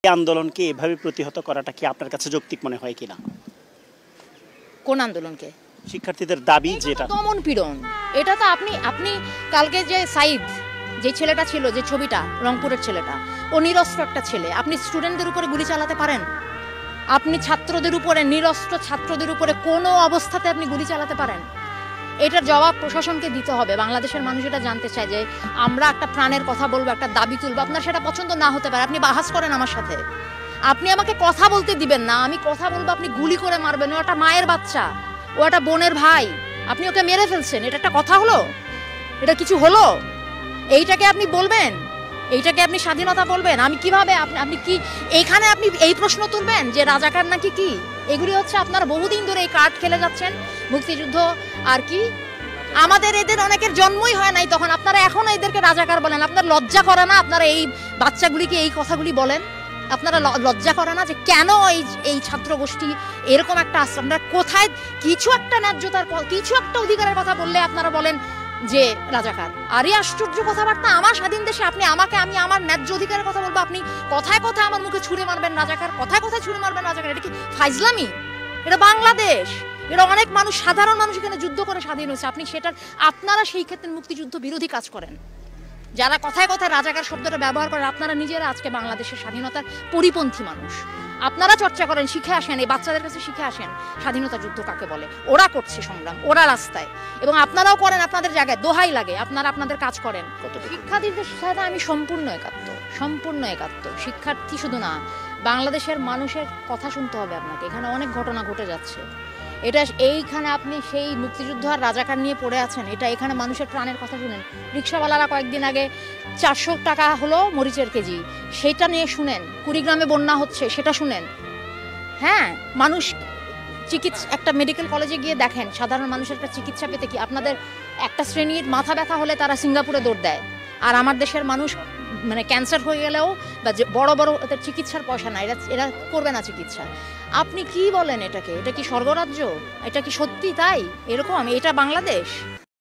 এই আন্দোলনকে এভাবে প্রতিহত করাটা কি আপনার কাছে যৌক্তিক মনে হয় কিনা? কোন আন্দোলনকে? শিক্ষার্থীদের দাবি যেটা দমন পীড়ন, এটা তো আপনি আপনি কালকে যে সাইদ যে ছেলেটা ছিল, যে ছবিটা, রংপুরের ছেলেটা, ও নিরস্ত্র একটা ছেলে। আপনি স্টুডেন্টদের উপরে গুলি চালাতে পারেন? আপনি ছাত্রদের উপরে, নিরস্ত্র ছাত্রদের উপরে কোনো অবস্থাতে আপনি গুলি চালাতে পারেন? এটার জবাব প্রশাসনকে দিতে হবে। বাংলাদেশের মানুষ এটা জানতে চায় যে আমরা একটা প্রাণের কথা বলবো, একটা দাবি তুলবো, আপনার সেটা পছন্দ না হতে পারে, আপনি বাহাস করেন আমার সাথে, আপনি আমাকে কথা বলতে দিবেন না, আমি কথা বলবো, আপনি গুলি করে মারবেন। ও একটা মায়ের বাচ্চা, ও একটা বোনের ভাই, আপনি ওকে মেরে ফেলছেন, এটা একটা কথা হলো? এটা কিছু হলো? এইটাকে আপনি বলবেন? এইটাকে আপনি স্বাধীনতা বলবেন? আমি কিভাবে আপনি কি এইখানে আপনি এই প্রশ্ন তুলবেন যে রাজাকার নাকি কি? এগুলি হচ্ছে আপনারা বহুদিন ধরে এই কার্ড খেলে যাচ্ছেন, মুক্তিযুদ্ধ আর কি। আমাদের এদের অনেকের জন্মই হয় নাই, তখন আপনারা এখন এদেরকে রাজাকার বলেন। আপনার লজ্জা করে না? আপনারা এই বাচ্চাগুলিকে এই কথাগুলি বলেন? আপনারা লজ্জা করে না যে কেন এই ছাত্র গোষ্ঠী এরকম একটা আশ্রম? আপনারা কোথায় কিছু একটা ন্যায্যতার, কিছু একটা অধিকারের কথা বললে আপনারা বলেন যে রাজাকার। আর এই আশ্চর্য কথাবার্তা! আমার স্বাধীন দেশে আপনি আমাকে, আমি আমার ন্যায্য অধিকারের কথা বলবো, আপনি কথায় কথায় আমার মুখে ছুঁড়ে মারবেন রাজাকার, কথায় কথায় ছুঁড়ে মারবেন রাজাকার। এটা কি ফাইজলামি? এটা বাংলাদেশ, এটা অনেক মানুষ, সাধারণ মানুষ এখানে যুদ্ধ করে স্বাধীন হয়েছে। আপনি সেটার, আপনারা সেই ক্ষেত্রে মুক্তিযুদ্ধ বিরোধী কাজ করেন। যারা কথায় কথায় রাজাকার শব্দটা ব্যবহার করেন, আপনারা নিজেরা আজকে বাংলাদেশের স্বাধীনতার পরিপন্থী মানুষ। আপনারা চর্চা করেন, শিখে আসেন, এই বাচ্চাদের কাছে শিখে আসেন স্বাধীনতা যুদ্ধ কাকে বলে। ওরা করছে সংগ্রাম, ওরা রাস্তায়, এবং আপনারাও করেন আপনাদের জায়গায়, দোহাই লাগে, আপনারা আপনাদের কাজ করেন। শিক্ষার্থীদের সাথে আমি সম্পূর্ণ একাত্ম। শিক্ষার্থী শুধু না, বাংলাদেশের মানুষের কথা শুনতে হবে আপনাকে। এখানে অনেক ঘটনা ঘটে যাচ্ছে, এটা এইখানে আপনি সেই মুক্তিযুদ্ধ আর রাজাকার নিয়ে পড়ে আছেন। এটা এখানে মানুষের প্রাণের কথা শুনেন। রিক্সাওয়ালারা কয়েকদিন আগে 400 টাকা হলো মরিচের কেজি, সেটা নিয়ে শুনেন। কুড়িগ্রামে বন্যা হচ্ছে, সেটা শুনেন। হ্যাঁ, মানুষ একটা মেডিকেল কলেজে গিয়ে দেখেন সাধারণ মানুষের একটা চিকিৎসা পেতে কি, আপনাদের একটা শ্রেণীর মাথা ব্যথা হলে তারা সিঙ্গাপুরে দৌড় দেয়, আর আমার দেশের মানুষ মানে ক্যান্সার হয়ে গেলেও বা বড় বড় চিকিৎসার পয়সা না, এরা করবে না চিকিৎসা। আপনি কি বলেন এটাকে? এটা কি স্বর্গরাজ্য? এটা কি সত্যি তাই এরকম? এটা বাংলাদেশ?